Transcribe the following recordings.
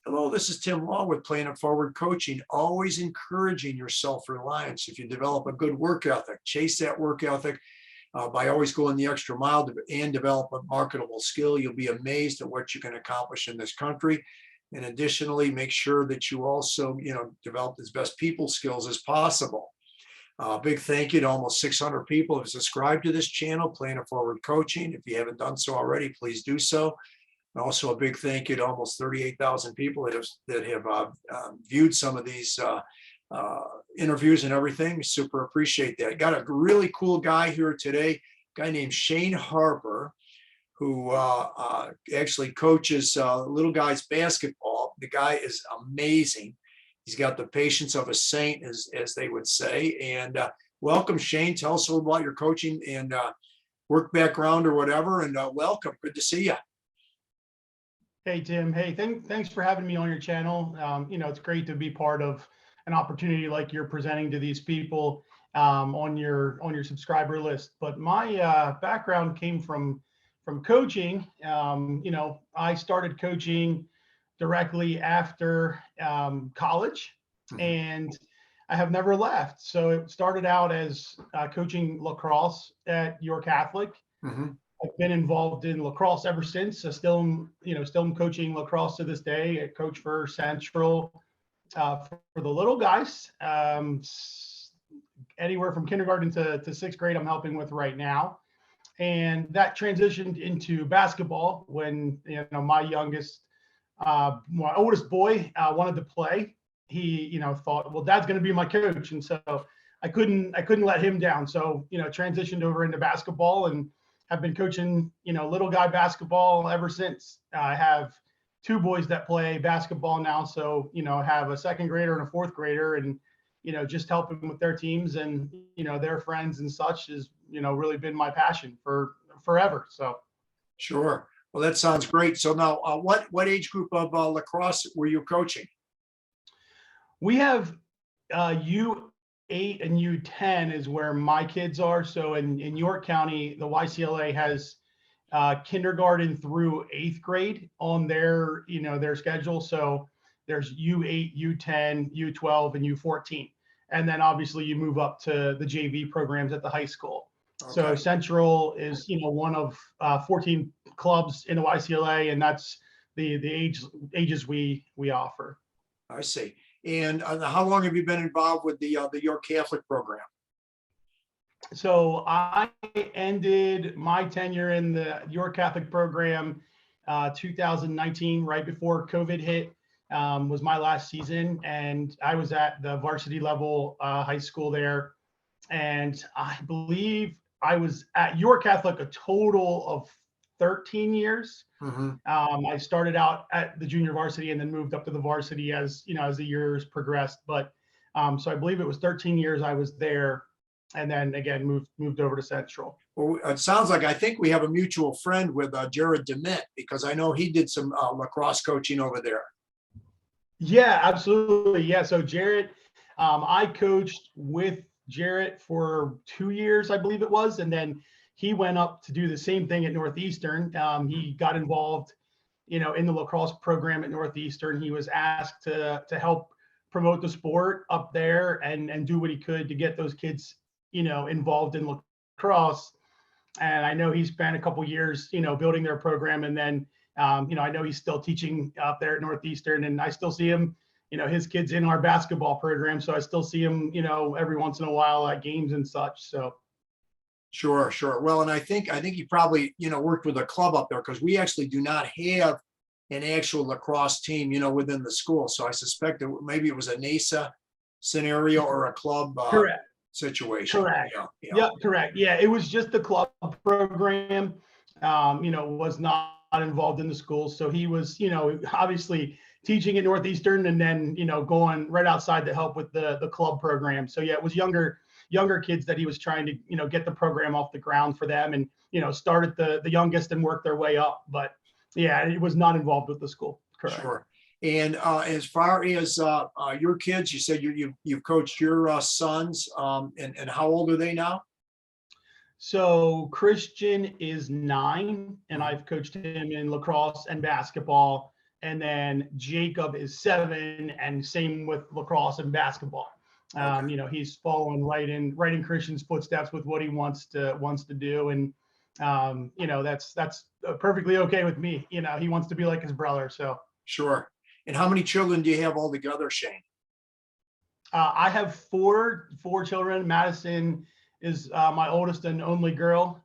Hello, this is Tim Long with Playing It Forward Coaching, always encouraging your self-reliance. If you develop a good work ethic, chase that work ethic by always going the extra mile and develop a marketable skill. You'll be amazed at what you can accomplish in this country. And additionally, make sure that you also, develop as best people skills as possible. Big thank you to almost 600 people who have subscribed to this channel, Playing It Forward Coaching. If you haven't done so already, please do so. And also a big thank you to almost 38,000 people that have viewed some of these interviews and everything. We super appreciate that. Got a really cool guy here today, a guy named Shane Harper, who actually coaches little guys basketball. The guy is amazing. He's got the patience of a saint, as they would say. And welcome, Shane. Tell us a little about your coaching and work background or whatever. And welcome. Good to see you. Hey, Tim. Hey, thanks for having me on your channel. It's great to be part of an opportunity like you're presenting to these people on your subscriber list. But my background came from coaching. I started coaching directly after college, and I have never left. So it started out as coaching lacrosse at York Catholic. I've been involved in lacrosse ever since. I still am coaching lacrosse to this day. I coach for Central for the little guys, anywhere from kindergarten to sixth grade. I'm helping with right now, and that transitioned into basketball when my oldest boy wanted to play. He thought, well, Dad's going to be my coach, and so I couldn't let him down. So transitioned over into basketball and have been coaching, little guy basketball ever since. I have two boys that play basketball now. So, I have a second grader and a fourth grader, and, just helping with their teams and, their friends and such has, really been my passion for forever. So. Sure. Well, that sounds great. So now what age group of lacrosse were you coaching? We have U8 and U10 is where my kids are. So in York County, the YCLA has kindergarten through eighth grade on their schedule. So there's U8, U10, U12, and U14. And then obviously you move up to the JV programs at the high school. Okay. So Central is, one of 14 clubs in the YCLA, and that's the ages we offer. I see. And how long have you been involved with the York Catholic program? So I ended my tenure in the York Catholic program 2019, right before COVID hit, was my last season. And I was at the varsity level high school there. And I believe I was at York Catholic a total of 13 years. I started out at the junior varsity and then moved up to the varsity as the years progressed. But so I believe it was 13 years I was there, and then again moved over to Central. Well, it sounds like I think we have a mutual friend with Jared DeMint, because I know he did some lacrosse coaching over there. Yeah, absolutely. Yeah. So Jared, I coached with Jared for 2 years, I believe it was, and then he went up to do the same thing at Northeastern. He got involved, in the lacrosse program at Northeastern. He was asked to help promote the sport up there and do what he could to get those kids, involved in lacrosse. And I know he spent a couple years, building their program. And then, I know he's still teaching up there at Northeastern, and I still see him, his kids in our basketball program. So I still see him, every once in a while at games and such. So. Sure. Well, and I think you probably, worked with a club up there, because we actually do not have an actual lacrosse team, within the school. So I suspect that maybe it was a NASA scenario or a club Correct. situation. Correct. Yeah, correct. Yeah, it was just the club program, was not involved in the school. So he was, obviously teaching at Northeastern and then, going right outside to help with the club program. So yeah, it was younger kids that he was trying to, get the program off the ground for them, and, start at the youngest and work their way up. But yeah, he was not involved with the school. Correct. Sure. And as far as your kids, you said you've coached your sons, and how old are they now? So Christian is 9, and I've coached him in lacrosse and basketball. and then Jacob is 7, and same with lacrosse and basketball. Okay. He's following right in Christian's footsteps with what he wants to do, and that's perfectly okay with me. He wants to be like his brother. So Sure. And how many children do you have altogether, Shane? I have four children. Madison is my oldest and only girl.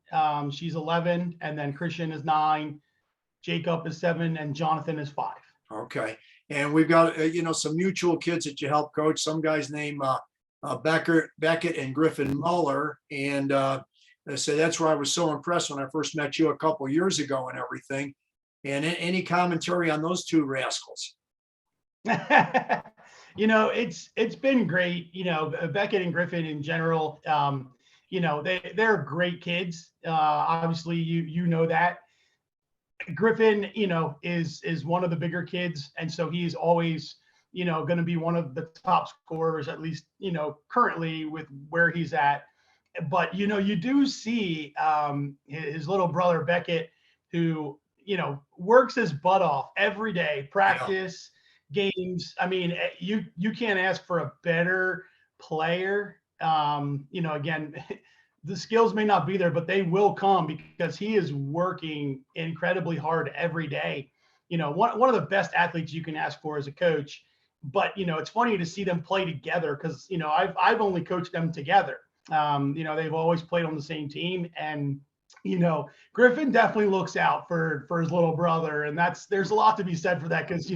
She's 11, and then Christian is 9, Jacob is 7, and Jonathan is 5. Okay. And we've got, some mutual kids that you help coach. Some guys named Beckett and Griffin Muller. And so that's where I was so impressed when I first met you a couple of years ago and everything. And any commentary on those two rascals? It's been great. Beckett and Griffin in general. They're great kids. Obviously, you know that. Griffin, is one of the bigger kids, and so he's always, going to be one of the top scorers, at least, currently with where he's at. But you do see his little brother Beckett, who works his butt off every day, practice, games. I mean, you can't ask for a better player. Again, the skills may not be there, but they will come because he is working incredibly hard every day. One of the best athletes you can ask for as a coach. But it's funny to see them play together because I've only coached them together. They've always played on the same team, and Griffin definitely looks out for his little brother, and there's a lot to be said for that because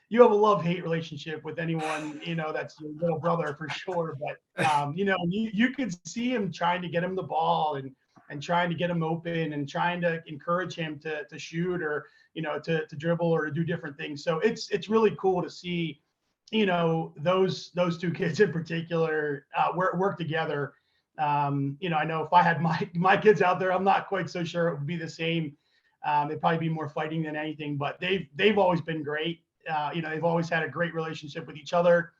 you have a love-hate relationship with anyone that's your little brother for sure. But you could see him trying to get him the ball and trying to get him open and trying to encourage him to shoot or to dribble or to do different things. So it's really cool to see those two kids in particular work together. I know if I had my kids out there, I'm not quite so sure it would be the same. They'd probably be more fighting than anything, but they've always been great. They've always had a great relationship with each other,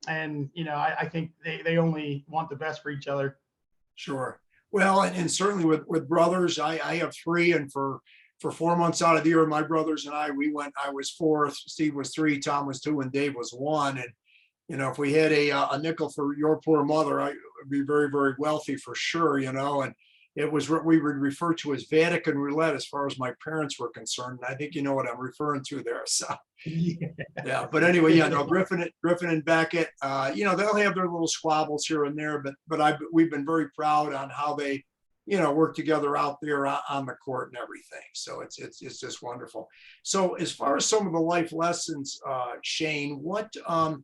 and I think they only want the best for each other. Sure. Well, and certainly with brothers, I have 3, and for 4 months out of the year, my brothers and I was 4, Steve was 3, Tom was 2, and Dave was 1. And if we had a nickel for your poor mother, I would be very, very wealthy for sure. And it was what we would refer to as Vatican roulette as far as my parents were concerned. And I think you know what I'm referring to there. So yeah. But anyway, no, Griffin and Beckett, they'll have their little squabbles here and there, but we've been very proud on how they work together out there on the court and everything. So it's just wonderful. So as far as some of the life lessons, Shane, what are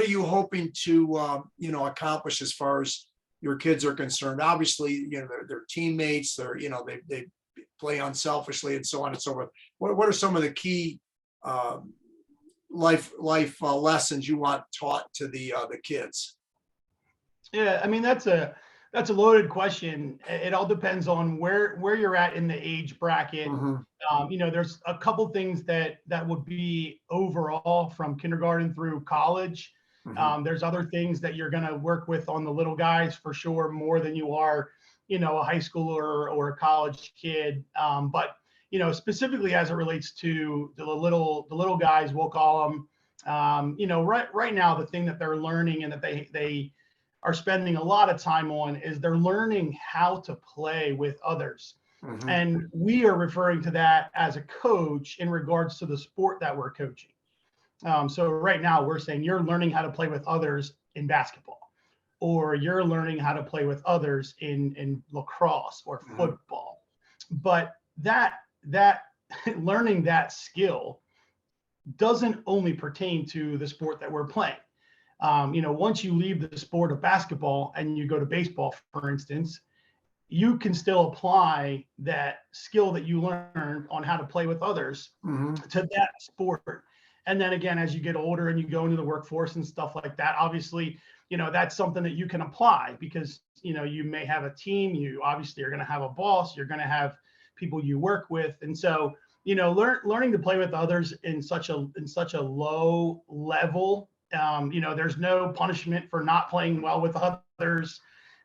you hoping to accomplish as far as your kids are concerned? Obviously, they're teammates. They play unselfishly and so on and so forth. What are some of the key life lessons you want taught to the kids? Yeah, I mean that's a loaded question. It all depends on where you're at in the age bracket. Mm-hmm. There's a couple things that would be overall from kindergarten through college. Mm-hmm. There's other things that you're going to work with on the little guys for sure, more than you are, a high schooler or a college kid. But specifically as it relates to the little guys, we'll call them. Right now, the thing that they're learning and that they are spending a lot of time on is they're learning how to play with others. Mm-hmm. And we are referring to that as a coach in regards to the sport that we're coaching. So right now we're saying you're learning how to play with others in basketball, or you're learning how to play with others in lacrosse or football. But that learning that skill doesn't only pertain to the sport that we're playing. Once you leave the sport of basketball and you go to baseball, for instance, you can still apply that skill that you learned on how to play with others to that sport. And then again, as you get older and you go into the workforce and stuff like that, obviously, that's something that you can apply because, you may have a team, you obviously are going to have a boss, you're going to have people you work with. And so, learning to play with others in such a low level, there's no punishment for not playing well with others.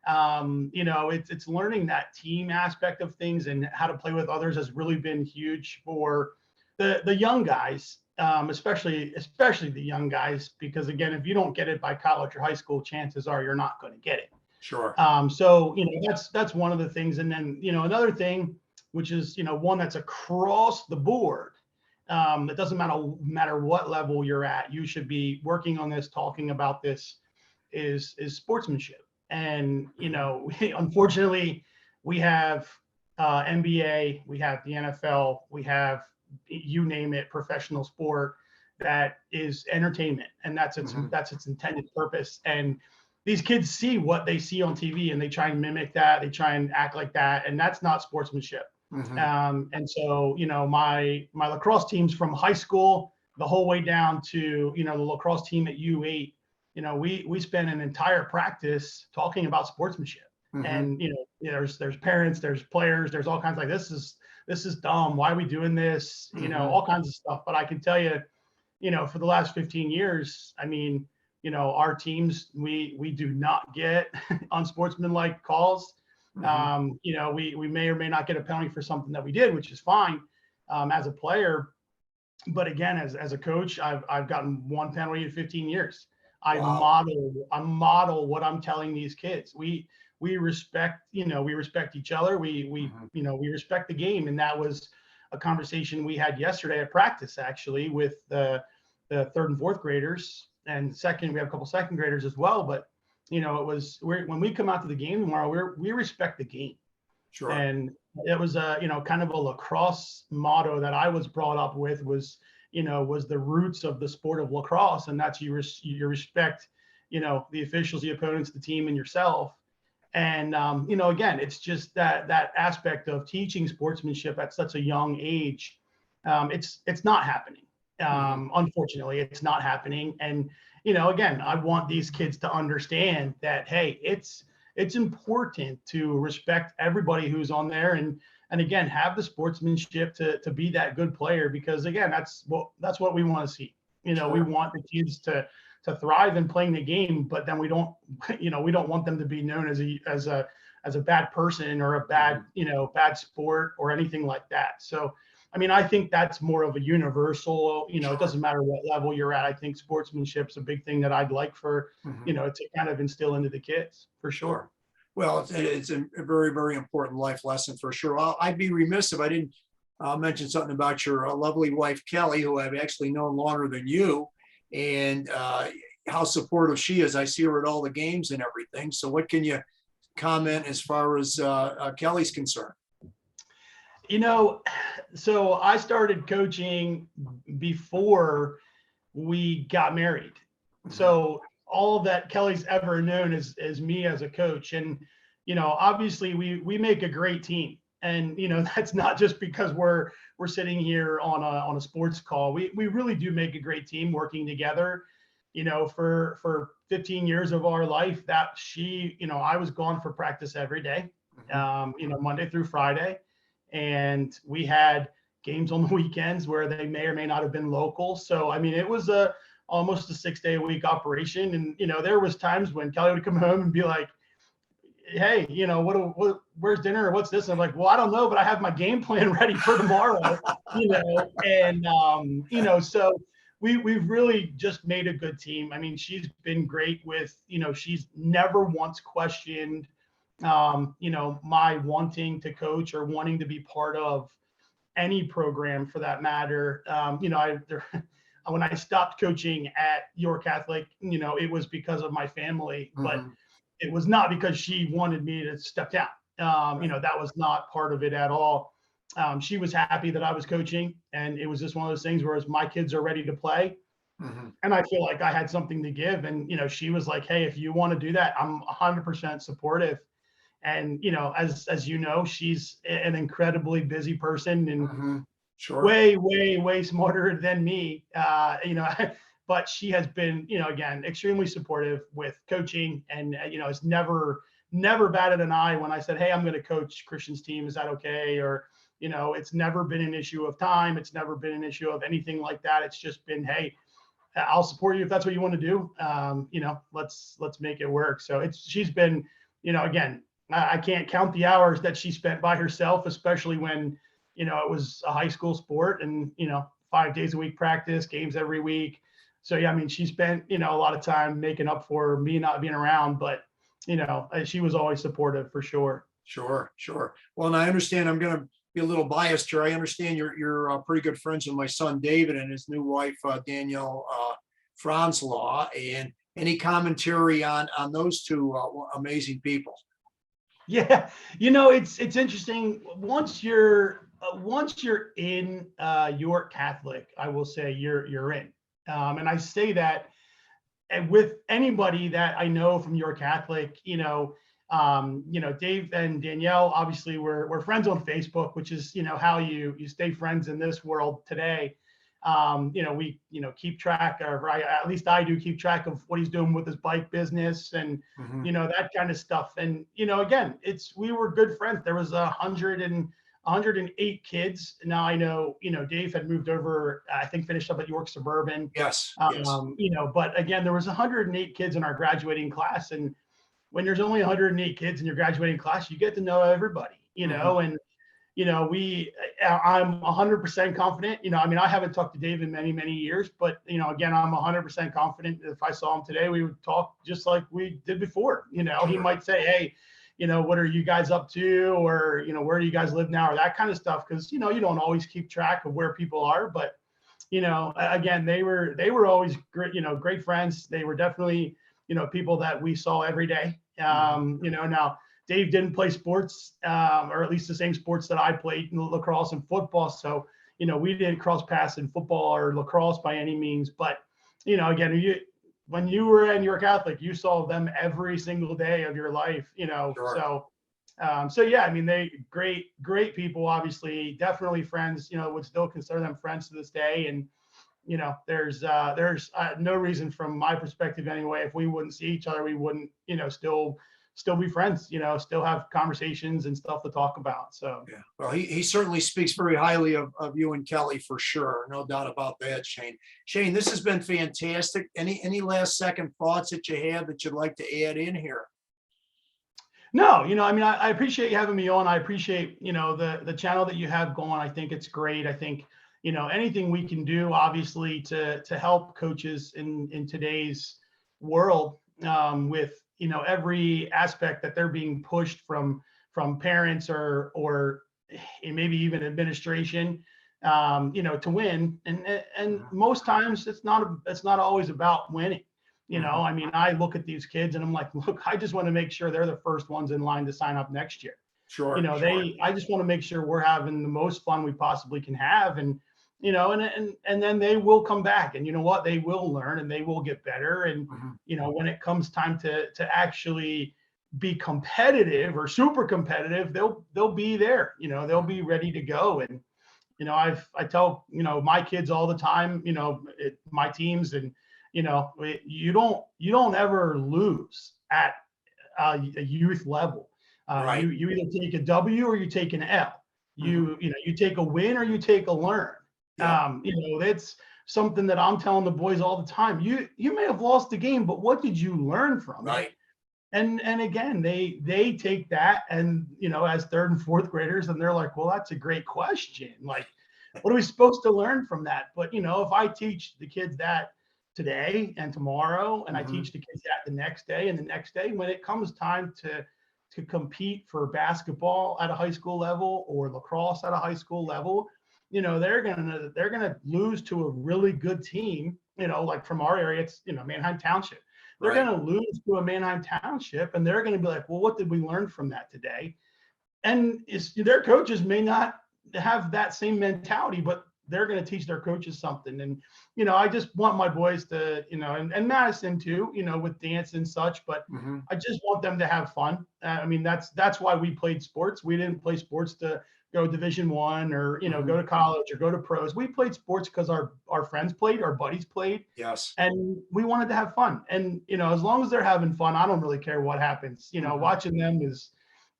It's learning that team aspect of things and how to play with others has really been huge for the young guys, especially the young guys, because again, if you don't get it by college or high school, chances are you're not going to get it. Sure. So that's one of the things. And then another thing, which is one that's across the board. It doesn't matter what level you're at, you should be working on this, talking about this, is sportsmanship. And unfortunately, we have NBA, we have the NFL, we have, you name it, professional sport that is entertainment, and that's its intended purpose. And these kids see what they see on TV, and they try and mimic that, they try and act like that, and that's not sportsmanship. And so my lacrosse teams from high school the whole way down to the lacrosse team at U8, we spend an entire practice talking about sportsmanship. And there's parents, there's players, there's all kinds, like, this is dumb, why are we doing this, all kinds of stuff. But I can tell you, for the last 15 years, I mean, our teams, we do not get unsportsmanlike calls. We may or may not get a penalty for something that we did, which is fine as a player. But again, as a coach, I've gotten one penalty in 15 years. I model what I'm telling these kids. We respect, we respect each other. We respect the game. And that was a conversation we had yesterday at practice, actually, with the third and fourth graders. And second, we have a couple second graders as well. But when we come out to the game tomorrow, we respect the game. Sure. And it was kind of a lacrosse motto that I was brought up with, was the roots of the sport of lacrosse. And that's you respect, the officials, the opponents, the team, and yourself. And, again, it's just that aspect of teaching sportsmanship at such a young age. It's not happening. Unfortunately, it's not happening. And, again, I want these kids to understand that, hey, it's important to respect everybody who's on there, and again, have the sportsmanship to be that good player, because again, that's what we want to see. Sure. We want the kids to thrive in playing the game, but then we don't want them to be known as a bad person or a bad, bad sport or anything like that. So, I mean, I think that's more of a universal, Sure. It doesn't matter what level you're at. I think sportsmanship's a big thing that I'd like for, to kind of instill into the kids, for sure. Well, it's a very, very important life lesson for sure. I'd be remiss if I didn't mention something about your lovely wife, Kelly, who I've actually known longer than you, and how supportive she is. I see her at all the games and everything. So what can you comment as far as Kelly's concerned? So I started coaching before we got married. So all that Kelly's ever known is me as a coach. And, obviously we make a great team. And, that's not just because we're sitting here on a sports call. We really do make a great team working together, for 15 years of our life. That I was gone for practice every day, Monday through Friday. And we had games on the weekends where they may or may not have been local. So, I mean, it was almost a 6-day-a-week operation. And, there was times when Kelly would come home and be like, hey, where's dinner or what's this? And I'm like, well, I don't know, but I have my game plan ready for tomorrow, and, so we've really just made a good team. I mean, she's been great with, she's never once questioned, my wanting to coach or wanting to be part of any program for that matter. When I stopped coaching at York Catholic, it was because of my family, but it was not because she wanted me to step down. That was not part of it at all. She was happy that I was coaching, and it was just one of those things where as my kids are ready to play, and I feel like I had something to give. And, she was like, hey, if you want to do that, I'm 100% supportive. And, as she's an incredibly busy person, and Sure. way, way, way smarter than me, but she has been, again, extremely supportive with coaching, and, it's never batted an eye when I said, hey, I'm going to coach Christian's team. Is that okay? Or, it's never been an issue of time. It's never been an issue of anything like that. It's just been, hey, I'll support you if that's what you want to do. Let's make it work. So she's been again, I can't count the hours that she spent by herself, especially when, it was a high school sport and, 5 days a week practice, games every week. So, yeah, I mean, she spent, a lot of time making up for me not being around, but, she was always supportive for sure. Sure, sure. Well, and I understand, I'm going to be a little biased here. I understand you're pretty good friends with my son David and his new wife Danielle Franslaw. And any commentary on those two amazing people? Yeah, it's interesting. Once you're in York Catholic, I will say you're in. And I say that, and with anybody that I know from York Catholic, Dave and Danielle, obviously we're friends on Facebook, which is, how you stay friends in this world today. We, keep track of, right, at least I do keep track of what he's doing with his bike business and, Mhm. that kind of stuff. And, again, we were good friends. There was 108 kids. Now I know, Dave had moved over, I think finished up at York Suburban. Yes, yes. But again, there was 108 kids in our graduating class. And when there's only 108 kids in your graduating class, you get to know everybody, Mhm. and, I'm 100% confident, I mean, I haven't talked to Dave in many, many years, but, again, I'm 100% confident if I saw him today, we would talk just like we did before. He Sure. might say, hey, what are you guys up to? Or, where do you guys live now? Or that kind of stuff. Cause, you don't always keep track of where people are, but, again, they were always great, great friends. They were definitely, people that we saw every day. Mhm. Now Dave didn't play sports, or at least the same sports that I played, lacrosse and football. So, we didn't cross paths in football or lacrosse by any means. But, again, when you were in your Catholic, you saw them every single day of your life, Sure. So yeah, I mean, they great people, obviously, definitely friends, would still consider them friends to this day. And, there's no reason from my perspective anyway, if we wouldn't see each other, we wouldn't, still be friends, still have conversations and stuff to talk about. So Yeah. Well, he certainly speaks very highly of you and Kelly for sure. No doubt about that, Shane. Shane, this has been fantastic. Any last second thoughts that you have that you'd like to add in here? no, I mean, I appreciate you having me on. I appreciate, the channel that you have going. I think it's great. I think, anything we can do, obviously, to help coaches in today's world, with, every aspect that they're being pushed from parents or maybe even administration, to win. And Mhm. most times it's not always about winning. Mhm. I mean, I look at these kids and I'm like, look, I just want to make sure they're the first ones in line to sign up next year. Sure, sure. I just want to make sure we're having the most fun we possibly can have. And, and then they will come back, and you know what, they will learn and they will get better. And, Mhm. when it comes time to actually be competitive or super competitive, they'll be there, they'll be ready to go. And, I tell, my kids all the time, my teams, and, you don't ever lose at a youth level. Right. You either take a W or you take an L. Mhm. You take a win or you take a learn. Yep. That's something that I'm telling the boys all the time. You may have lost the game, but what did you learn from it? Right. And again, they take that, and, as third and fourth graders, and they're like, well, that's a great question. Like, what are we supposed to learn from that? But, if I teach the kids that today and tomorrow, and I Mhm. teach the kids that the next day and the next day, when it comes time to compete for basketball at a high school level or lacrosse at a high school level, they're gonna lose to a really good team, like from our area, it's, Manheim Township. They're Right. going to lose to a Manheim Township, and they're going to be like, well, what did we learn from that today? And their coaches may not have that same mentality, but they're going to teach their coaches something. And, I just want my boys to, and Madison too, with dance and such, but Mhm. I just want them to have fun. I mean, that's why we played sports. We didn't play sports to go Division 1 or, go Mhm. to college or go to pros. We played sports because our friends played, our buddies played, Yes. and we wanted to have fun. And, as long as they're having fun, I don't really care what happens. Mhm. Watching them is,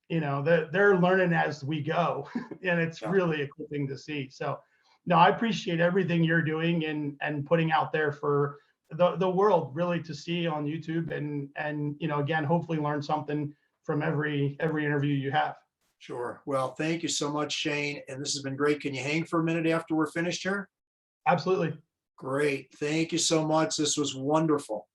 they're learning as we go, and it's Yeah. really a cool thing to see. So, no, I appreciate everything you're doing and putting out there for the world really to see on YouTube, and again, hopefully learn something from every interview you have. Sure. Well, thank you so much, Shane. And this has been great. Can you hang for a minute after we're finished here? Absolutely. Great. Thank you so much. This was wonderful.